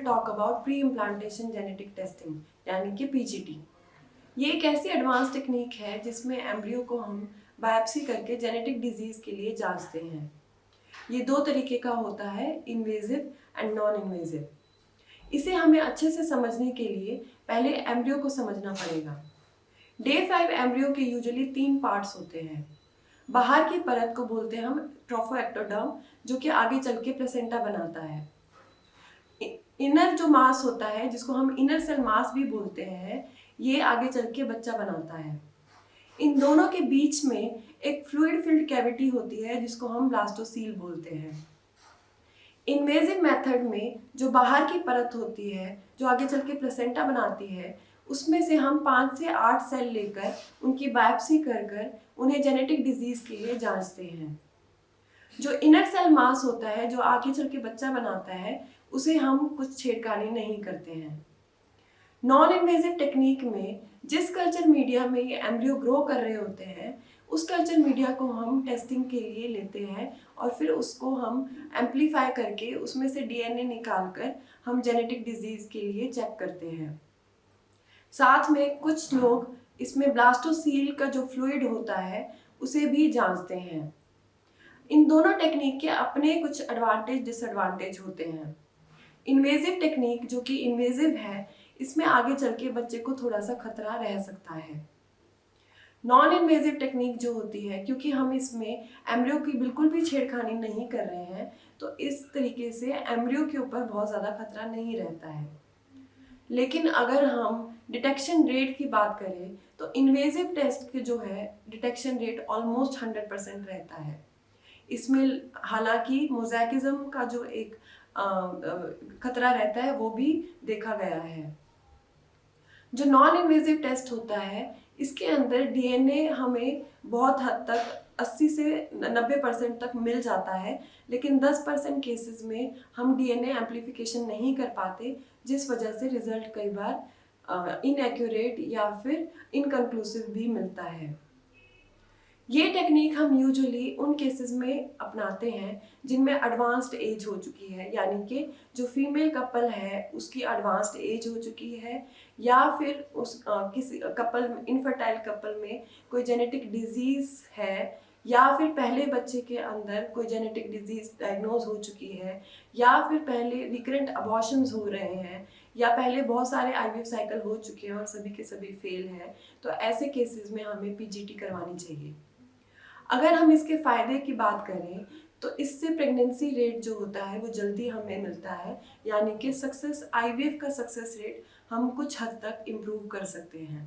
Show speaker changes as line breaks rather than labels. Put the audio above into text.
talk about pre-implantation genetic testing यानी कि PGT। ये एक ऐसी एडवांस टेक्निक है जिसमें एम्ब्रियो को हम बायोप्सी करके जेनेटिक डिजीज के लिए जांचते हैं। ये दो तरीके का होता है, इन्वेजिव एंड नॉन इन्वेजिव। इसे हमें अच्छे से समझने के लिए पहले एम्ब्रियो को समझना पड़ेगा। डे 5 एम्ब्रियो के यूजुअली 3 पार्ट्स होते हैं। बाहर की परत को बोलते हैं हम ट्रोफोएक्टोडर्म, जो कि आगे चल के प्लेसेंटा बनाता है। इनर जो मास होता है, जिसको हम इनर सेल मास भी बोलते हैं, ये आगे चल के बच्चा बनाता है। इन दोनों के बीच में एक फ्लूइड फिल्ड कैविटी होती है जिसको हम ब्लास्टोसील बोलते हैं। इन्वेजिव मेथड में जो बाहर की परत होती है, जो आगे चल के प्लेसेंटा बनाती है, उसमें से हम 5 से 8 सेल लेकर उनकी बायोप्सी कर कर उन्हें जेनेटिक डिजीज के लिए जांचते हैं। जो इनर सेल मास होता है, जो आगे चल के बच्चा बनाता है, उसे हम कुछ छेड़खानी नहीं करते हैं। नॉन इन्वेजिव टेक्निक में जिस कल्चर मीडिया में ये एम्ब्रियो ग्रो कर रहे होते हैं, उस कल्चर मीडिया को हम टेस्टिंग के लिए लेते हैं और फिर उसको हम एम्पलीफाई करके उसमें से डीएनए निकाल कर हम जेनेटिक डिजीज के लिए चेक करते हैं। साथ में कुछ लोग इसमें ब्लास्टोसील का जो फ्लूइड होता है उसे भी जांचते हैं। इन दोनों टेक्निक के अपने कुछ एडवांटेज डिसएडवांटेज होते हैं। इन्वेजिव टेक्निक जो कि इन्वेजिव है, इसमें आगे चल के बच्चे को थोड़ा सा खतरा रह सकता है। नॉन इन्वेजिव टेक्निक जो होती है, क्योंकि हम इसमें एम्ब्रियो की बिल्कुल भी छेड़खानी नहीं कर रहे हैं, तो इस तरीके से एम्ब्रियो के ऊपर बहुत ज़्यादा खतरा नहीं रहता है। लेकिन अगर हम डिटेक्शन रेट की बात करें तो इन्वेजिव टेस्ट के जो है डिटेक्शन रेट ऑलमोस्ट 100% रहता है। इसमें हालांकि मोज़ेकिज्म का जो एक खतरा रहता है वो भी देखा गया है। जो नॉन इन्वेजिव टेस्ट होता है, इसके अंदर डीएनए हमें बहुत हद तक 80 से 90% तक मिल जाता है, लेकिन 10% केसेस में हम डीएनए एम्प्लीफिकेशन नहीं कर पाते, जिस वजह से रिजल्ट कई बार इनएक्यूरेट या फिर इनकन्क्लूसिव भी मिलता है। ये टेक्निक हम यूजुअली उन केसेस में अपनाते हैं जिनमें एडवांस्ड एज हो चुकी है, यानी कि जो फीमेल कपल है उसकी एडवांस्ड एज हो चुकी है, या फिर किसी कपल इनफर्टाइल कपल में कोई जेनेटिक डिजीज है, या फिर पहले बच्चे के अंदर कोई जेनेटिक डिजीज डायग्नोज हो चुकी है, या फिर पहले रिकरेंट अबॉर्शंस हो रहे हैं, या पहले बहुत सारे आईवीएफ साइकिल हो चुके हैं और सभी के सभी फेल हैं। तो ऐसे केसेस में हमें पीजीटी करवानी चाहिए। अगर हम इसके फ़ायदे की बात करें तो इससे प्रेगनेंसी रेट जो होता है वो जल्दी हमें मिलता है, यानी कि आईवीएफ का सक्सेस रेट हम कुछ हद तक इम्प्रूव कर सकते हैं।